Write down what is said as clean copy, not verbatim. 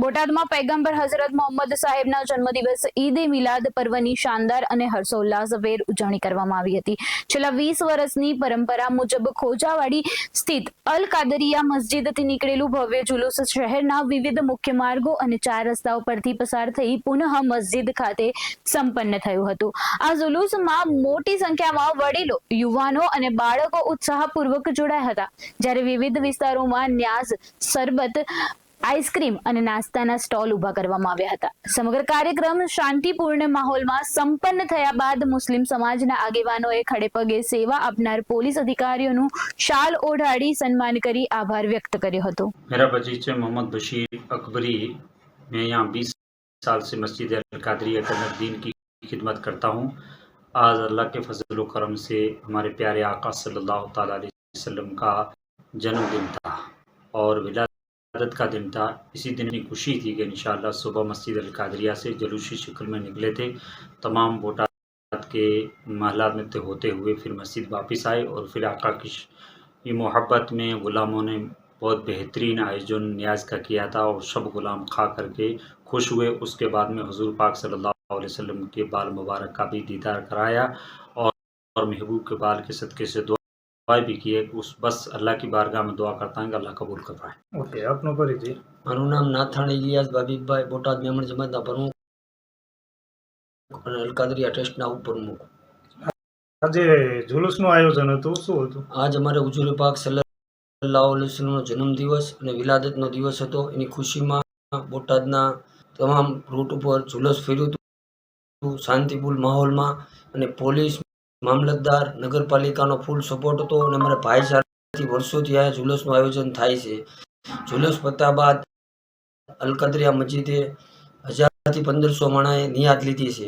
બોટાદમાં પૈગંબર હઝરત મોહમ્મદ સાહેબના જન્મદિવસ ઈદ એ મિલાદ પર્વની શાનદાર અને હર્ષોલ્લાસભેર ઉજવણી કરવામાં આવી હતી। છેલ્લા 20 વર્ષની પરંપરા મુજબ ખોજાવાડી સ્થિત અલ કાદરિયા મસ્જિદથી નીકળેલું ભવ્ય જુલુસ શહેરના વિવિધ મુખ્ય માર્ગો અને 4 રસ્તાઓ પરથી પસાર થઈ પુનઃ મસ્જિદ ખાતે સંપન્ન થયું હતું। આ જુલુસમાં મોટી સંખ્યામાં વડીલો, યુવાનો અને બાળકો ઉત્સાહપૂર્વક જોડાયા હતા, જ્યારે વિવિધ વિસ્તારોમાં ન્યાઝ, શરબત, આઈસ્ક્રીમ અને નાસ્તાના સ્ટોલ ઉભા કરવામાં આવ્યા હતા। સમગ્ર કાર્યક્રમ શાંતિપૂર્ણ માહોલમાં સંપન્ન થયા બાદ મુસ્લિમ સમાજના આગેવાનોએ ખડેપગે સેવા આપનાર પોલીસ અધિકારીઓનું શાલ ઓઢાડી સન્માન કરી આભાર વ્યક્ત કર્યો હતો। मेरा परिचय मोहम्मद बशीर अकबरी। मैं यहाँ 20 साल से मस्जिद अल कादरिया के अंदर दीन की खिदमत करता हूँ। आज अल्लाह के फजल व करम से हमारे प्यारे आका सल्लल्लाहु ताला अलैहि वसल्लम का जन्मदिन था और विलादत का दिन था। इसी दिन की खुशी थी कि इंशाअल्लाह सुबह मस्जिद अल कादरिया से जुलूसी शक्ल में निकले थे। तमाम बोटाद के महलात में होते हुए फिर मस्जिद वापस आए और फिर आका की मोहब्बत में गुलामों ने बहुत बेहतरीन आयोजन न्याज का किया था और सब गुलाम खा करके खुश हुए। उसके बाद में हुजूर पाक सल्लल्लाहु अलैहि वसल्लम के बाल मुबारक का भी दीदार कराया और महबूब के बाल के सदक़े से दुआ भी किए। उस बस अल्लाह की बारगाह में दुआ करता है कि अल्लाह कबूल करवाए। ओके, आपनो परिचय? મારું નામ નાથાણી ઇલિયાસ બાબીભાઈ, બોટાદ મેમણ જમાતના પ્રમુખ અને અલ કાદરિયા ટ્રસ્ટના ઉપપ્રમુખ। આજે જુલુસનું આયોજન હતું, શું હતું? આજ અમારે હુજૂર પાક સલ્લલ્લાહુ અલૈહિ વસલ્લમનો જન્મદિવસ અને વિલાદતનો દિવસ હતો। એની ખુશીમાં બોટાદના તમામ રૂટ ઉપર જુલુસ ફર્યું હતું શાંતિપૂર્ણ માહોલમાં, અને પોલીસ, મામલતદાર, નગરપાલિકાનો ફૂલ સપોર્ટ હતો અને અમારા ભાઈચારાથી વર્ષોથી આ જુલુસનું આયોજન થાય છે। જુલુસ પત્યા બાદ અલ કાદરિયા મસ્જિદે 1000 થી 1500 માણસે નિયાત લીધી છે।